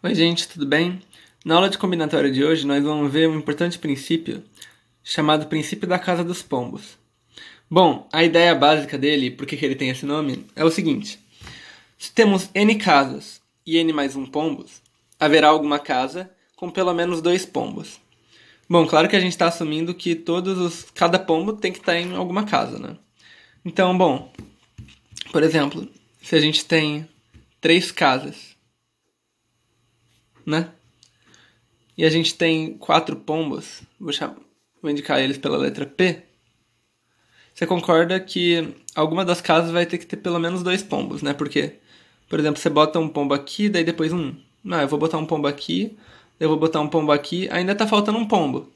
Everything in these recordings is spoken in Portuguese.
Oi, gente, tudo bem? Na aula de combinatória de hoje, nós vamos ver um importante princípio chamado princípio da casa dos pombos. Bom, a ideia básica dele, por que ele tem esse nome, é o seguinte: se temos n casas e n mais um pombos, haverá alguma casa com pelo menos dois pombos. Bom, claro que a gente está assumindo que cada pombo tem que estar em alguma casa, né? Então, bom, por exemplo, se a gente tem três casas, né? E a gente tem quatro pombos, vou indicar eles pela letra P. Você concorda que alguma das casas vai ter que ter pelo menos dois pombos, né? Porque, por exemplo, você bota um pombo aqui, daí depois um. Não, eu vou botar um pombo aqui, eu vou botar um pombo aqui, ainda tá faltando um pombo.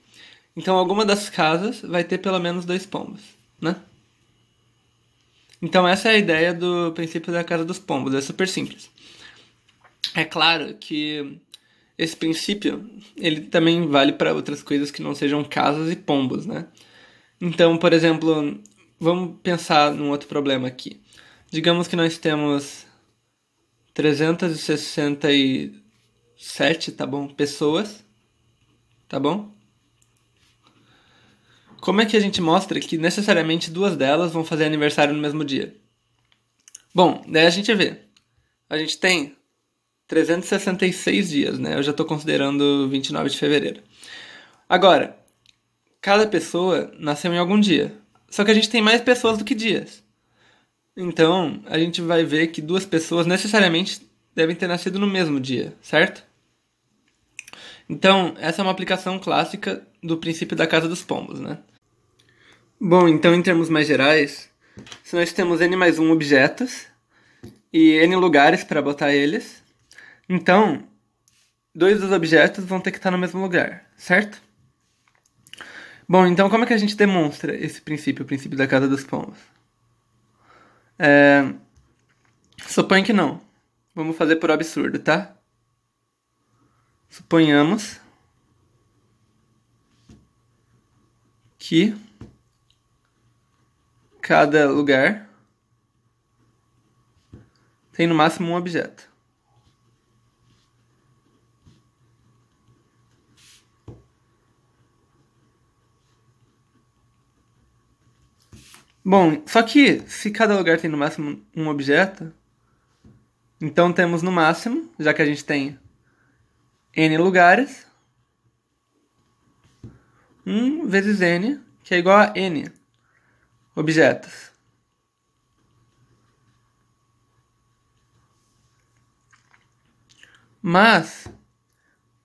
Então alguma das casas vai ter pelo menos dois pombos, né? Então essa é a ideia do princípio da casa dos pombos, é super simples. É claro que esse princípio, ele também vale para outras coisas que não sejam casas e pombos, né? Então, por exemplo, vamos pensar num outro problema aqui. Digamos que nós temos 367, tá bom? Pessoas, tá bom? Como é que a gente mostra que necessariamente duas delas vão fazer aniversário no mesmo dia? Bom, daí a gente vê. A gente tem 366 dias, né? Eu já estou considerando 29 de fevereiro. Agora, cada pessoa nasceu em algum dia. Só que a gente tem mais pessoas do que dias. Então, a gente vai ver que duas pessoas necessariamente devem ter nascido no mesmo dia, certo? Então, essa é uma aplicação clássica do princípio da casa dos pombos, né? Bom, então em termos mais gerais, se nós temos n mais um objetos e n lugares para botar eles, então dois dos objetos vão ter que estar no mesmo lugar, certo? Bom, então como é que a gente demonstra esse princípio, o princípio da casa dos pombos? Suponho que não. Vamos fazer por absurdo, tá? Suponhamos que cada lugar tem no máximo um objeto. Bom, só que se cada lugar tem no máximo um objeto, então temos no máximo, já que a gente tem n lugares, 1 vezes n, que é igual a n objetos. Mas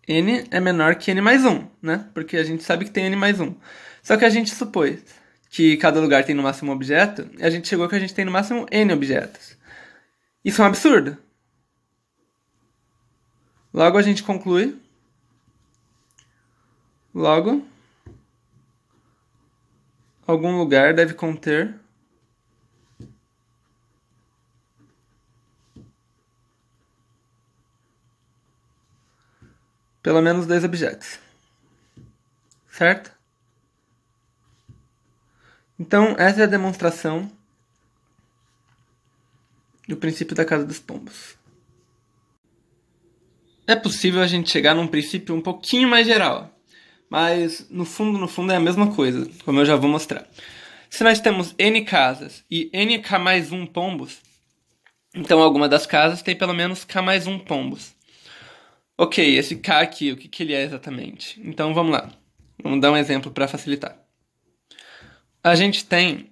n é menor que n mais 1, né? Porque a gente sabe que tem n mais 1. Só que a gente supôs que cada lugar tem no máximo um objeto, e a gente chegou que a gente tem no máximo n objetos. Isso é um absurdo. Logo a gente conclui. Logo, algum lugar deve conter pelo menos dois objetos. Certo? Então, essa é a demonstração do princípio da casa dos pombos. É possível a gente chegar num princípio um pouquinho mais geral, mas no fundo é a mesma coisa, como eu já vou mostrar. Se nós temos n casas e nk mais 1 pombos, então alguma das casas tem pelo menos k mais 1 pombos. Ok, esse k aqui, o que ele é exatamente? Então vamos lá, vamos dar um exemplo para facilitar. A gente tem,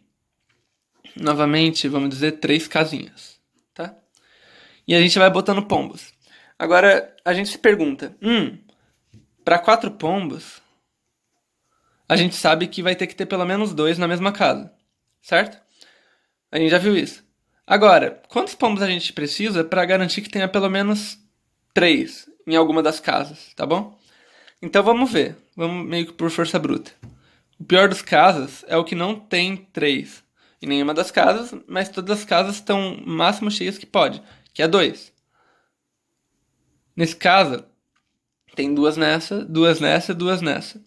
novamente, vamos dizer, três casinhas, tá? E a gente vai botando pombos. Agora, a gente se pergunta, para 4 pombos, a gente sabe que vai ter que ter pelo menos dois na mesma casa, certo? A gente já viu isso. Agora, quantos pombos a gente precisa para garantir que tenha pelo menos 3 em alguma das casas, tá bom? Então vamos ver, vamos meio que por força bruta. O pior dos casos é o que não tem 3 em nenhuma das casas, mas todas as casas estão o máximo cheias que pode, que é 2. Nesse caso, tem duas nessa, duas nessa, duas nessa.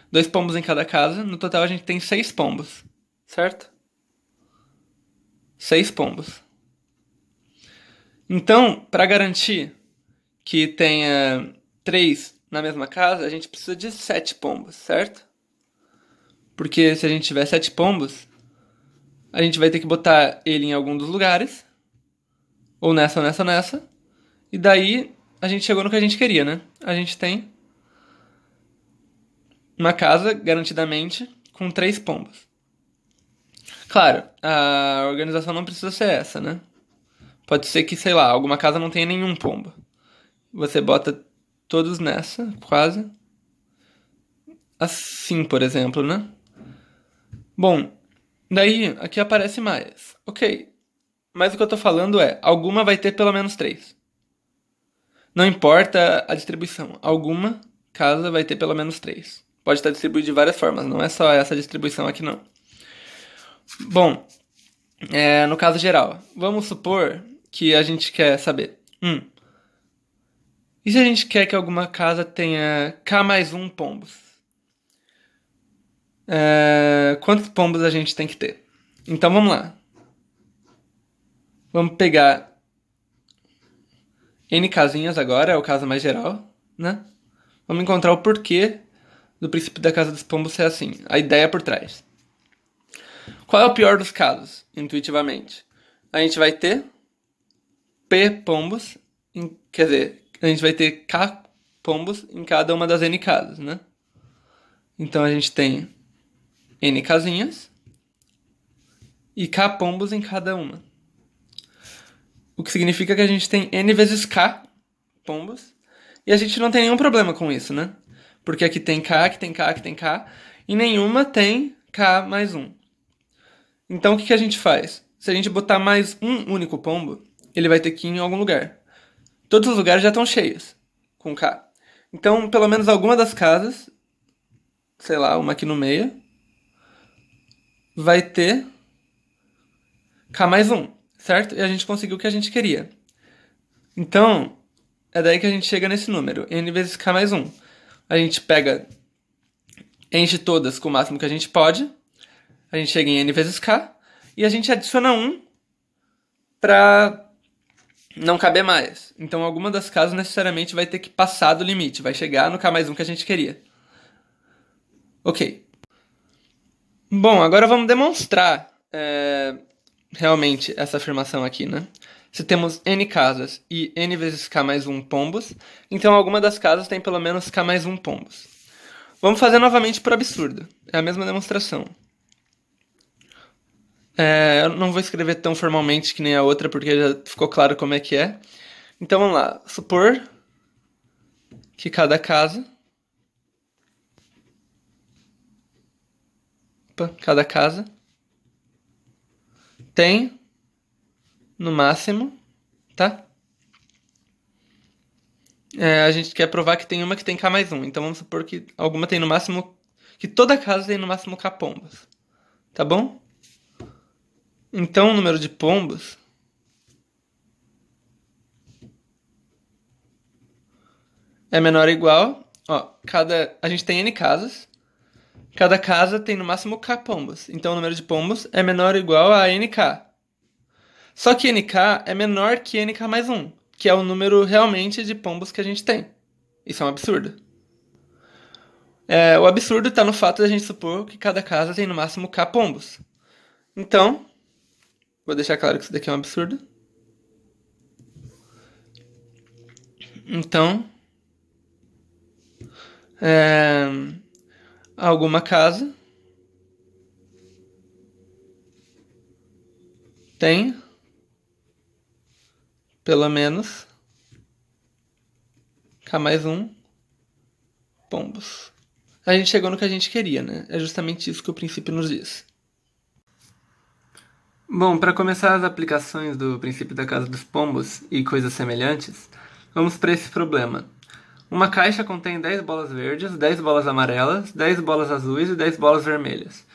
2 pombos em cada casa, no total a gente tem 6 pombos, certo? 6 pombos. Então, para garantir que tenha 3 na mesma casa, a gente precisa de 7 pombos, certo? Porque se a gente tiver 7 pombos, a gente vai ter que botar ele em algum dos lugares, ou nessa, ou nessa, ou nessa, e daí a gente chegou no que a gente queria, né? A gente tem uma casa, garantidamente, com 3 pombos. Claro, a organização não precisa ser essa, né? Pode ser que, sei lá, alguma casa não tenha nenhum pombo. Você bota todos nessa, quase. Assim, por exemplo, né? Bom, daí aqui aparece mais. Ok, mas o que eu tô falando é, alguma vai ter pelo menos 3. Não importa a distribuição, alguma casa vai ter pelo menos 3. Pode estar distribuído de várias formas, não é só essa distribuição aqui não. Bom, no caso geral, vamos supor que a gente quer saber. E se a gente quer que alguma casa tenha K mais 1 pombos? Quantos pombos a gente tem que ter? Então vamos lá. Vamos pegar N casinhas agora, é o caso mais geral, né? Vamos encontrar o porquê do princípio da casa dos pombos ser assim. A ideia por trás. Qual é o pior dos casos, intuitivamente? A gente vai ter P pombos, quer dizer, a gente vai ter K pombos em cada uma das N casas, né? Então a gente tem N casinhas e K pombos em cada uma. O que significa que a gente tem N vezes K pombos e a gente não tem nenhum problema com isso, né? Porque aqui tem K, aqui tem K, aqui tem K e nenhuma tem K mais 1. Então o que a gente faz? Se a gente botar mais um único pombo, ele vai ter que ir em algum lugar. Todos os lugares já estão cheios com K. Então, pelo menos alguma das casas, sei lá, uma aqui no meio, vai ter K mais 1, certo? E a gente conseguiu o que a gente queria. Então, é daí que a gente chega nesse número, N vezes K mais 1. A gente pega, enche todas com o máximo que a gente pode, a gente chega em N vezes K, e a gente adiciona 1 para não caber mais. Então, alguma das casas necessariamente vai ter que passar do limite, vai chegar no K mais 1 que a gente queria. Ok. Bom, agora vamos demonstrar realmente essa afirmação aqui, né? Se temos N casas e N vezes K mais 1 pombos, então alguma das casas tem pelo menos K mais 1 pombos. Vamos fazer novamente por absurdo. É a mesma demonstração. Eu não vou escrever tão formalmente que nem a outra, porque já ficou claro como é que é. Então vamos lá. Supor que cada casa... cada casa tem, no máximo, tá? A gente quer provar que tem uma que tem K mais 1. Então vamos supor que alguma tem no máximo... que toda casa tem no máximo K pombos. Tá bom? Então o número de pombos é menor ou igual... a gente tem N casas. Cada casa tem no máximo K pombos. Então o número de pombos é menor ou igual a NK. Só que NK é menor que NK mais 1, que é o número realmente de pombos que a gente tem. Isso é um absurdo. O absurdo está no fato de a gente supor que cada casa tem no máximo K pombos. Então, vou deixar claro que isso daqui é um absurdo. Então, alguma casa tem pelo menos K mais 1 pombos. A gente chegou no que a gente queria, né? É justamente isso que o princípio nos diz. Bom, para começar as aplicações do princípio da casa dos pombos e coisas semelhantes, vamos para esse problema. Uma caixa contém 10 bolas verdes, 10 bolas amarelas, 10 bolas azuis e 10 bolas vermelhas.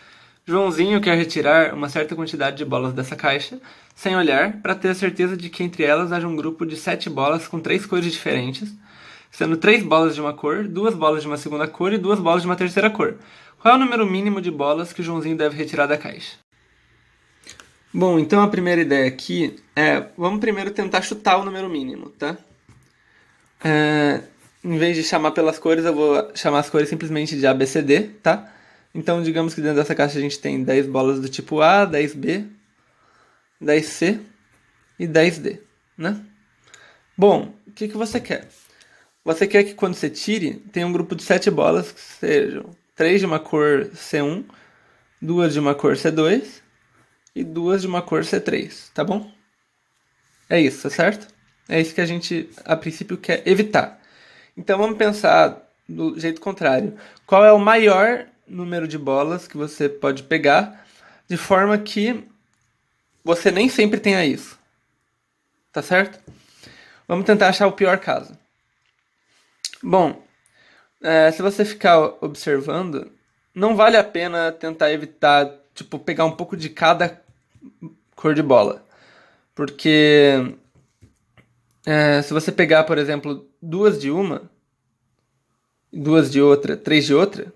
Joãozinho quer retirar uma certa quantidade de bolas dessa caixa, sem olhar, para ter a certeza de que entre elas haja um grupo de 7 bolas com 3 cores diferentes, sendo 3 bolas de uma cor, 2 bolas de uma segunda cor e 2 bolas de uma terceira cor. Qual é o número mínimo de bolas que o Joãozinho deve retirar da caixa? Bom, então a primeira ideia aqui vamos primeiro tentar chutar o número mínimo, tá? Em vez de chamar pelas cores, eu vou chamar as cores simplesmente de A, B, C, D, tá? Então, digamos que dentro dessa caixa a gente tem 10 bolas do tipo A, 10B, 10C e 10D, né? Bom, o que você quer? Você quer que quando você tire, tenha um grupo de 7 bolas que sejam 3 de uma cor C1, 2 de uma cor C2 e 2 de uma cor C3, tá bom? É isso, tá certo? É isso que a gente, a princípio, quer evitar. Então vamos pensar do jeito contrário. Qual é o maior número de bolas que você pode pegar de forma que você nem sempre tenha isso? Tá certo? Vamos tentar achar o pior caso. Bom, se você ficar observando, não vale a pena tentar evitar, tipo, pegar um pouco de cada cor de bola. Porque se você pegar, por exemplo, duas de uma, duas de outra, três de outra,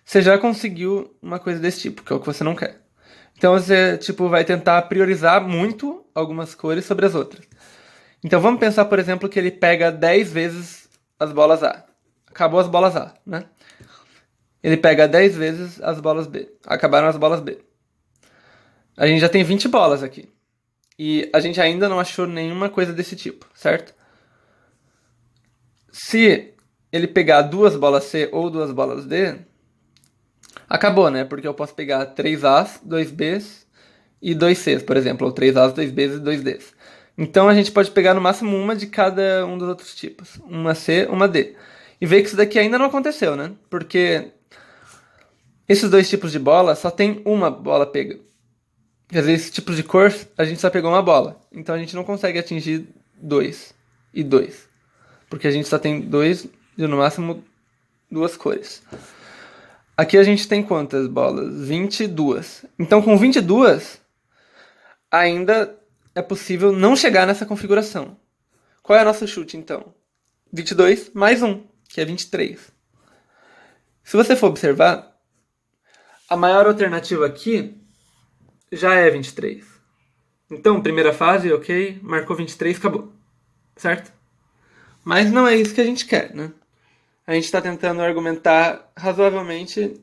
você já conseguiu uma coisa desse tipo, que é o que você não quer. Então você, tipo, vai tentar priorizar muito algumas cores sobre as outras. Então vamos pensar, por exemplo, que ele pega 10 vezes as bolas A. Acabou as bolas A, né? Ele pega 10 vezes as bolas B. Acabaram as bolas B. A gente já tem 20 bolas aqui. E a gente ainda não achou nenhuma coisa desse tipo, certo? Se ele pegar duas bolas C ou duas bolas D, acabou, né? Porque eu posso pegar 3 As, 2 Bs e 2 Cs, por exemplo. Ou 3 As, 2 Bs e 2 Ds. Então a gente pode pegar no máximo uma de cada um dos outros tipos. Uma C, uma D. E ver que isso daqui ainda não aconteceu, né? Porque esses dois tipos de bola só tem uma bola pega. Quer dizer, esses tipos de cor a gente só pegou uma bola. Então a gente não consegue atingir 2 e 2. Porque a gente só tem dois e no máximo duas cores. Aqui a gente tem quantas bolas? 22. Então com 22 ainda é possível não chegar nessa configuração. Qual é o nosso chute então? 22 mais 1, que é 23. Se você for observar, a maior alternativa aqui já é 23. Então, primeira fase, ok, marcou 23, acabou. Certo? Mas não é isso que a gente quer, né? A gente está tentando argumentar razoavelmente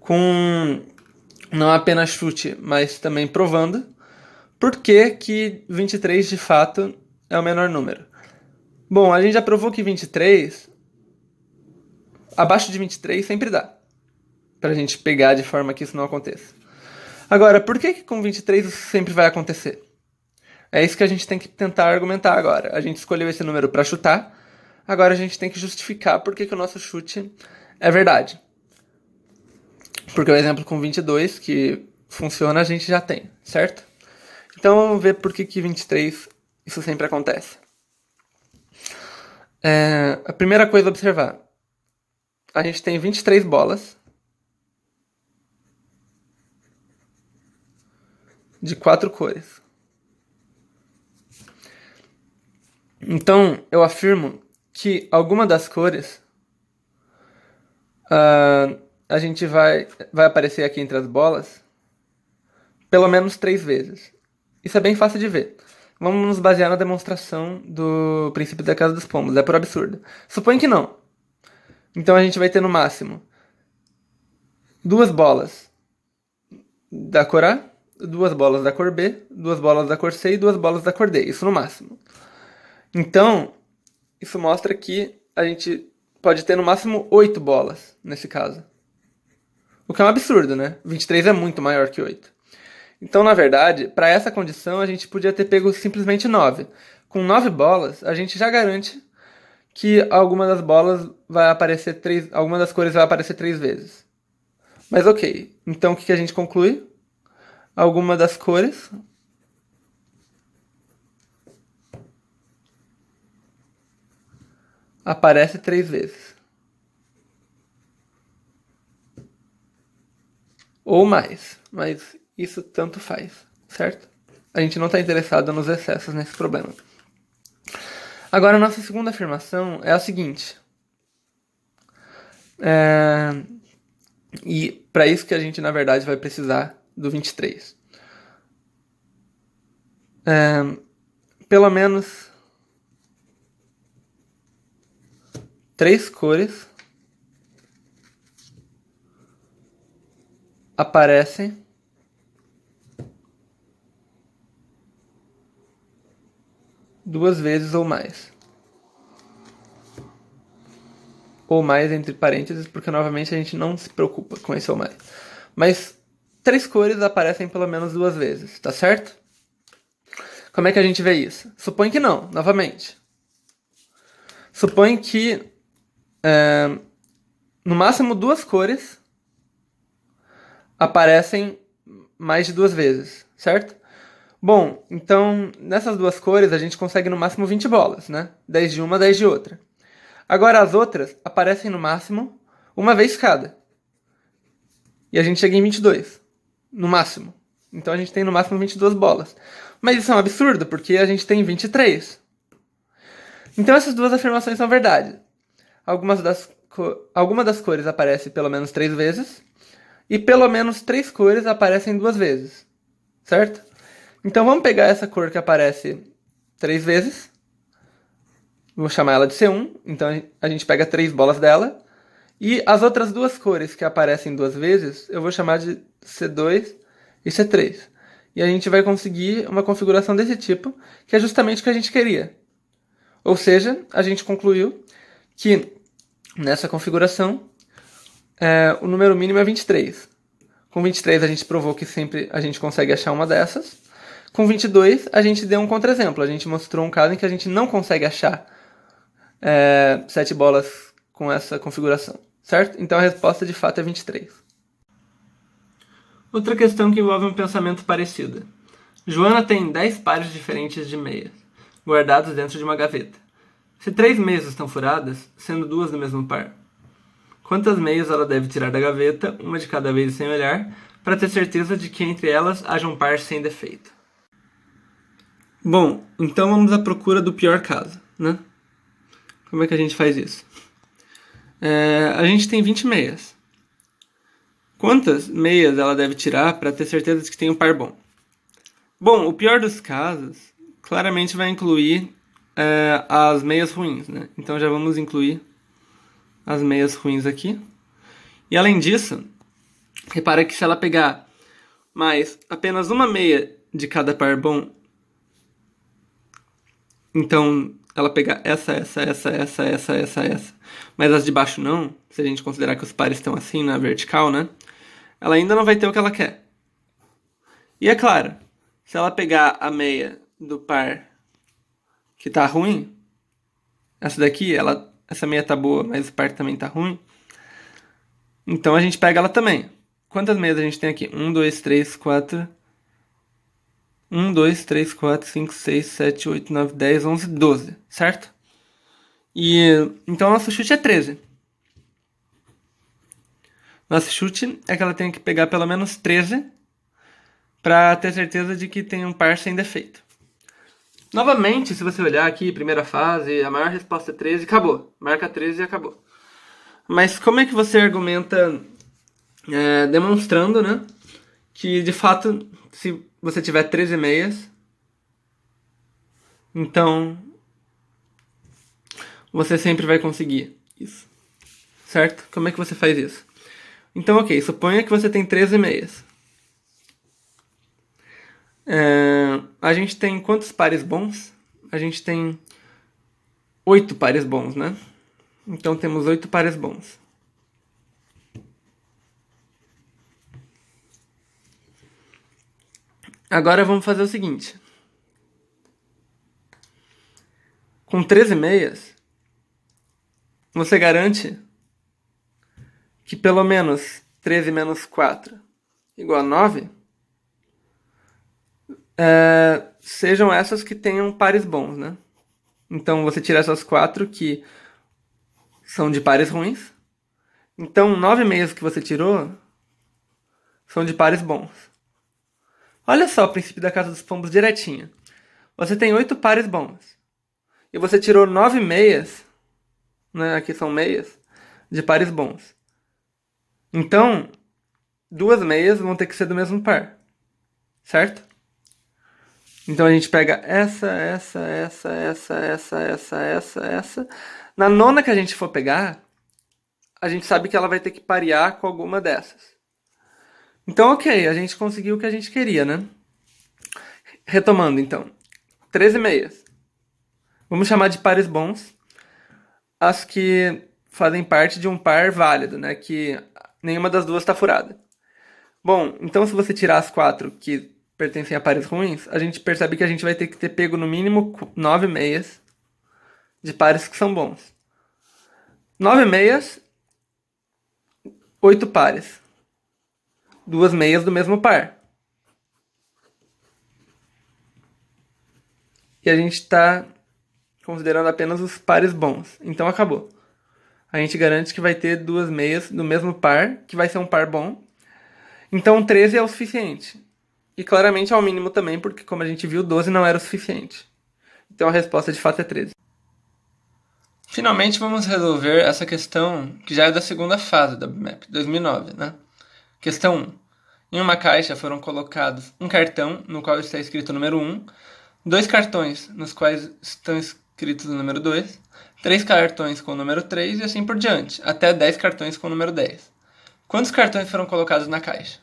com não apenas chute, mas também provando por que 23 de fato é o menor número. Bom, a gente já provou que 23, abaixo de 23 sempre dá pra gente pegar de forma que isso não aconteça. Agora, por que com 23 isso sempre vai acontecer? É isso que a gente tem que tentar argumentar agora. A gente escolheu esse número para chutar, agora a gente tem que justificar por que o nosso chute é verdade. Porque o exemplo com 22 que funciona a gente já tem, certo? Então vamos ver por que 23 isso sempre acontece. A primeira coisa a observar. A gente tem 23 bolas de 4 cores. Então eu afirmo que alguma das cores a gente vai aparecer aqui entre as bolas pelo menos 3 vezes. Isso é bem fácil de ver. Vamos nos basear na demonstração do princípio da casa dos pombos. É por absurdo. Suponho que não. Então a gente vai ter no máximo duas bolas da cor A, duas bolas da cor B, duas bolas da cor C e duas bolas da cor D. Isso no máximo. Então, isso mostra que a gente pode ter no máximo 8 bolas nesse caso. O que é um absurdo, né? 23 é muito maior que 8. Então, na verdade, para essa condição, a gente podia ter pego simplesmente 9. Com 9 bolas, a gente já garante que alguma das bolas vai aparecer alguma das cores vai aparecer 3 vezes. Mas ok, então o que a gente conclui? Alguma das cores aparece 3 vezes. Ou mais, mas isso tanto faz, certo? A gente não está interessado nos excessos nesse problema. Agora, a nossa segunda afirmação é a seguinte. E para isso que a gente, na verdade, vai precisar do 23. Pelo menos 3 cores aparecem duas vezes ou mais. Ou mais entre parênteses, porque novamente a gente não se preocupa com esse ou mais. Mas 3 cores aparecem pelo menos duas vezes, tá certo? Como é que a gente vê isso? Supõe que não, novamente. Supõe que no máximo 2 cores aparecem mais de 2 vezes, certo? Bom, então nessas 2 cores a gente consegue no máximo 20 bolas, né? 10 de uma, 10 de outra. Agora as outras aparecem no máximo uma vez cada. E a gente chega em 22, no máximo. Então a gente tem no máximo 22 bolas. Mas isso é um absurdo, porque a gente tem 23. Então essas duas afirmações são verdade. Alguma das cores aparece pelo menos 3 vezes. E pelo menos 3 cores aparecem 2 vezes. Certo? Então vamos pegar essa cor que aparece 3 vezes. Vou chamar ela de C1. Então a gente pega 3 bolas dela. E as outras 2 cores que aparecem 2 vezes, eu vou chamar de C2 e C3. E a gente vai conseguir uma configuração desse tipo, que é justamente o que a gente queria. Ou seja, a gente concluiu que nessa configuração o número mínimo é 23. Com 23 a gente provou que sempre a gente consegue achar uma dessas. Com 22 a gente deu um contra-exemplo. A gente mostrou um caso em que a gente não consegue achar 7 bolas com essa configuração, certo? Então a resposta de fato é 23. Outra questão que envolve um pensamento parecido. Joana tem 10 pares diferentes de meias, guardados dentro de uma gaveta. Se 3 meias estão furadas, sendo 2 do mesmo par, quantas meias ela deve tirar da gaveta, uma de cada vez sem olhar, para ter certeza de que entre elas haja um par sem defeito? Bom, então vamos à procura do pior caso, né? Como é que a gente faz isso? A gente tem 20 meias. Quantas meias ela deve tirar para ter certeza de que tem um par bom? Bom, o pior dos casos claramente vai incluir as meias ruins, né? Então já vamos incluir as meias ruins aqui. E além disso, repara que se ela pegar mais apenas uma meia de cada par bom, então ela pegar essa, mas as de baixo não, se a gente considerar que os pares estão assim na vertical, né? Ela ainda não vai ter o que ela quer. E é claro, se ela pegar a meia do par que tá ruim, essa daqui, essa meia tá boa, mas o par também tá ruim, então a gente pega ela também. Quantas meias a gente tem aqui? 1, 2, 3, 4... 1, 2, 3, 4, 5, 6, 7, 8, 9, 10, 11, 12, certo? E então nosso chute é 13. Nosso chute é que ela tem que pegar pelo menos 13 para ter certeza de que tem um par sem defeito. Novamente, se você olhar aqui, primeira fase, a maior resposta é 13, acabou. Marca 13 e acabou. Mas como é que você argumenta demonstrando, né, que de fato, se você tiver 13 meias, então você sempre vai conseguir isso, certo? Como é que você faz isso? Então, ok, suponha que você tem 13 meias. A gente tem quantos pares bons? A gente tem 8 pares bons, né? Então temos 8 pares bons. Agora vamos fazer o seguinte. Com 13 meias, você garante que pelo menos 13 menos 4 igual a 9 sejam essas que tenham pares bons, né? Então você tira essas 4 que são de pares ruins. Então 9 meias que você tirou são de pares bons. Olha só o princípio da casa dos pombos direitinho. Você tem 8 pares bons. E você tirou 9 meias, né? Aqui são meias, de pares bons. Então, 2 meias vão ter que ser do mesmo par. Certo? Então a gente pega essa. Na nona que a gente for pegar, a gente sabe que ela vai ter que parear com alguma dessas. Então, ok, a gente conseguiu o que a gente queria, né? Retomando, então. 13 meias. Vamos chamar de pares bons as que fazem parte de um par válido, né? Que nenhuma das duas está furada. Bom, então se você tirar as 4 que pertencem a pares ruins, a gente percebe que a gente vai ter que ter pego no mínimo 9 meias de pares que são bons. 9 meias, 8 pares. 2 meias do mesmo par. E a gente está considerando apenas os pares bons. Então acabou. A gente garante que vai ter 2 meias do mesmo par, que vai ser um par bom. Então 13 é o suficiente. E claramente é o mínimo também, porque como a gente viu, 12 não era o suficiente. Então a resposta de fato é 13. Finalmente vamos resolver essa questão que já é da segunda fase da BMAP, 2009, né? Questão 1. Em uma caixa foram colocados um cartão, no qual está escrito o número 1, 2 cartões, nos quais estão escritos o número 2, 3 cartões com o número 3 e assim por diante, até 10 cartões com o número 10. Quantos cartões foram colocados na caixa?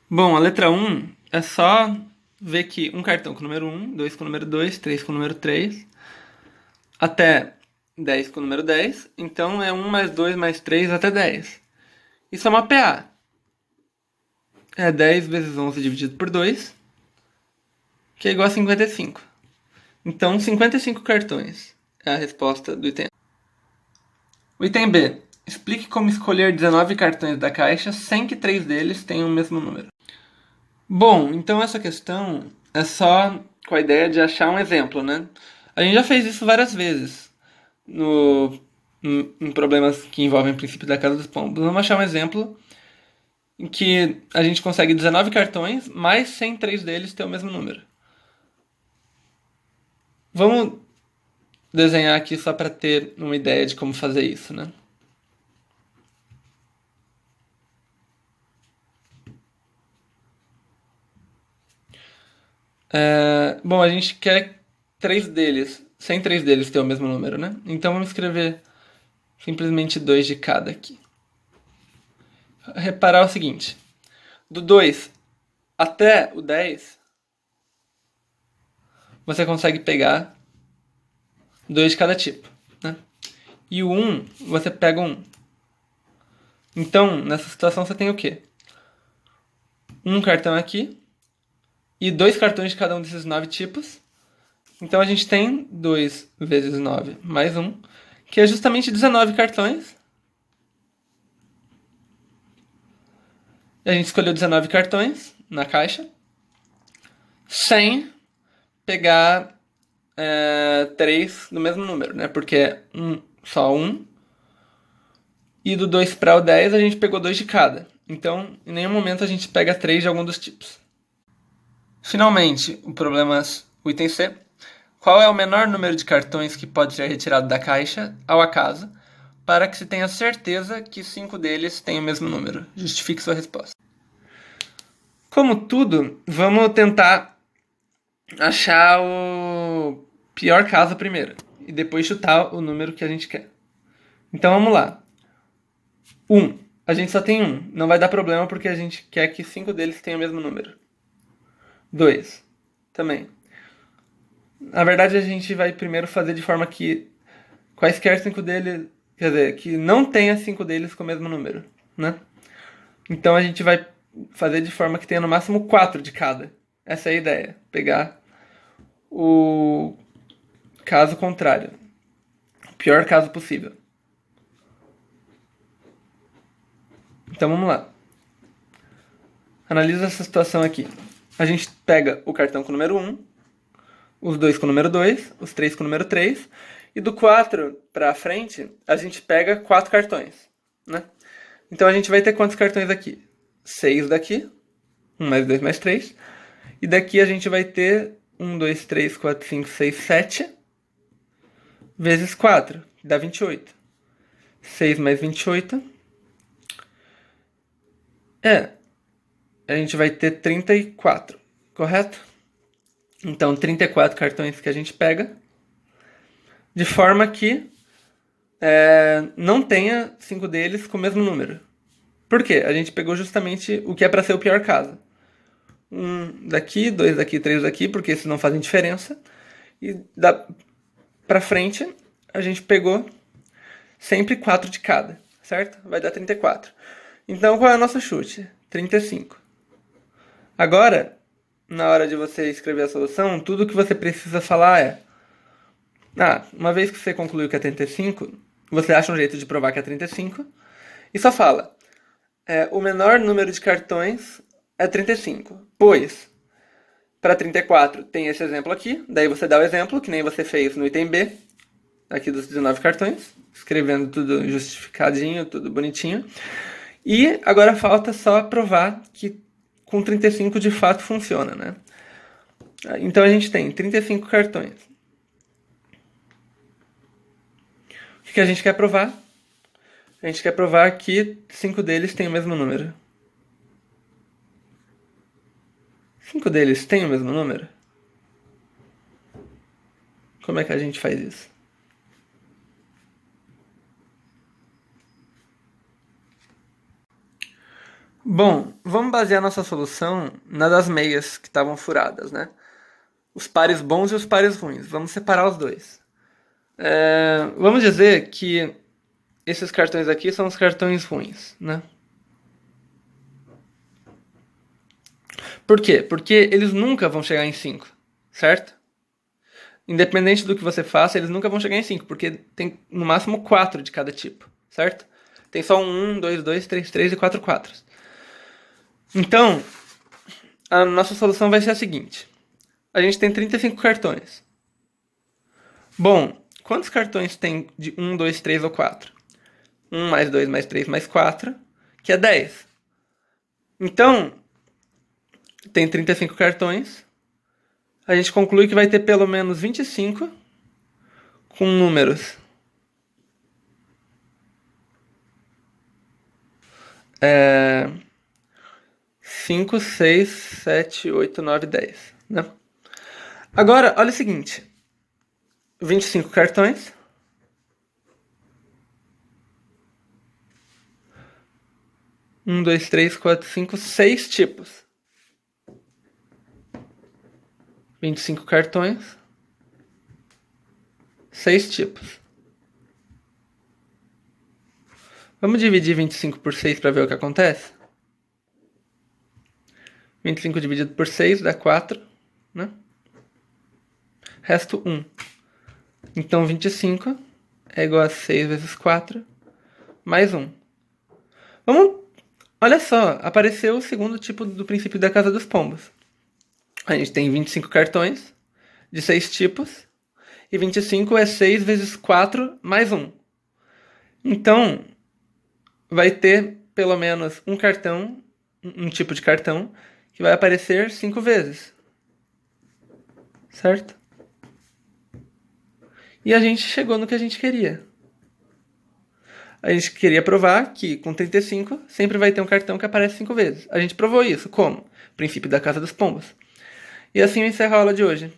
Bom, a letra 1 é só ver que um cartão com o número 1, 2 com o número 2, 3 com o número 3, até 10 com o número 10, então é 1 mais 2 mais 3 até 10. Isso é uma PA. É 10 vezes 11 dividido por 2, que é igual a 55. Então, 55 cartões é a resposta do item A. O item B. Explique como escolher 19 cartões da caixa sem que 3 deles tenham o mesmo número. Bom, então essa questão é só com a ideia de achar um exemplo, né? A gente já fez isso várias vezes em problemas que envolvem o princípio da casa dos pombos. Vamos achar um exemplo em que a gente consegue 19 cartões, mas sem 3 deles ter o mesmo número. Vamos desenhar aqui só para ter uma ideia de como fazer isso, né? Bom, a gente quer 3 deles, sem 3 deles ter o mesmo número, né? Então vamos escrever simplesmente 2 de cada aqui. Reparar o seguinte, do 2 até o 10, você consegue pegar 2 de cada tipo, né? E o 1, você pega 1. Então, nessa situação você tem o quê? Um cartão aqui e 2 cartões de cada um desses 9 tipos. Então a gente tem 2 vezes 9 mais 1, que é justamente 19 cartões. E a gente escolheu 19 cartões na caixa, sem pegar 3 do mesmo número, né? Porque é só 1. E do 2 para o 10 a gente pegou 2 de cada. Então, em nenhum momento a gente pega 3 de algum dos tipos. Finalmente, o item C. Qual é o menor número de cartões que pode ser retirado da caixa, ao acaso, para que se tenha certeza que 5 deles têm o mesmo número? Justifique sua resposta. Como tudo, vamos tentar achar o pior caso primeiro. E depois chutar o número que a gente quer. Então vamos lá. 1. A gente só tem 1. Não vai dar problema porque a gente quer que 5 deles tenham o mesmo número. 2. Também. Na verdade, a gente vai primeiro fazer de forma que quaisquer 5 deles... Quer dizer, que não tenha 5 deles com o mesmo número, né? Então a gente vai fazer de forma que tenha no máximo 4 de cada. Essa é a ideia. Pegar o caso contrário. O pior caso possível. Então vamos lá. Analisa essa situação aqui. A gente pega o cartão com o número 1, os 2 com o número 2, os 3 com o número 3, e do 4 para frente, a gente pega 4 cartões, né? Então a gente vai ter quantos cartões aqui? 6 daqui, 1 mais 2 mais 3, e daqui a gente vai ter 1, 2, 3, 4, 5, 6, 7, vezes 4, dá 28. 6 mais 28, a gente vai ter 34, correto? Então, 34 cartões que a gente pega, de forma que não tenha 5 deles com o mesmo número. Por quê? A gente pegou justamente o que é para ser o pior caso. 1 daqui, 2 daqui, 3 daqui, porque esses não fazem diferença. E pra frente, a gente pegou sempre 4 de cada, certo? Vai dar 34. Então, qual é o nosso chute? 35. Agora, na hora de você escrever a solução, tudo que você precisa falar é: uma vez que você concluiu que é 35, você acha um jeito de provar que é 35 e só fala: o menor número de cartões é 35, pois para 34 tem esse exemplo aqui, daí você dá o exemplo, que nem você fez no item B, aqui dos 19 cartões, escrevendo tudo justificadinho, tudo bonitinho. E agora falta só provar que com 35 de fato funciona, né? Então a gente tem 35 cartões. O que a gente quer provar? A gente quer provar que 5 deles têm o mesmo número. 5 deles têm o mesmo número? Como é que a gente faz isso? Bom, vamos basear nossa solução na das meias que estavam furadas, né? Os pares bons e os pares ruins. Vamos separar os dois. Vamos dizer que esses cartões aqui são os cartões ruins, né? Por quê? Porque eles nunca vão chegar em 5, certo? Independente do que você faça, eles nunca vão chegar em 5, porque tem no máximo 4 de cada tipo, certo? Tem só 1, 2, 2, 3, 3 e 4 quatros. Então, a nossa solução vai ser a seguinte. A gente tem 35 cartões. Bom, quantos cartões tem de 1, 2, 3 ou 4? 1 mais 2 mais 3 mais 4, que é 10. Então, tem 35 cartões. A gente conclui que vai ter pelo menos 25 com números 5, 6, 7, 8, 9, 10, né? Agora, olha o seguinte. 25 cartões. Um, dois, três, quatro, cinco, 6 tipos. 25 cartões. 6 tipos. Vamos dividir 25 por 6 para ver o que acontece? 25 dividido por 6 dá 4, né? Resto 1. Então 25 é igual a 6 vezes 4 mais 1. Olha só, apareceu o segundo tipo do princípio da casa dos pombos. A gente tem 25 cartões de 6 tipos e 25 é 6 vezes 4 mais 1. Então, vai ter pelo menos um cartão, um tipo de cartão, que vai aparecer 5 vezes. Certo? E a gente chegou no que a gente queria. A gente queria provar que com 35 sempre vai ter um cartão que aparece 5 vezes. A gente provou isso. Como? Princípio da casa dos pombos. E assim eu encerro a aula de hoje.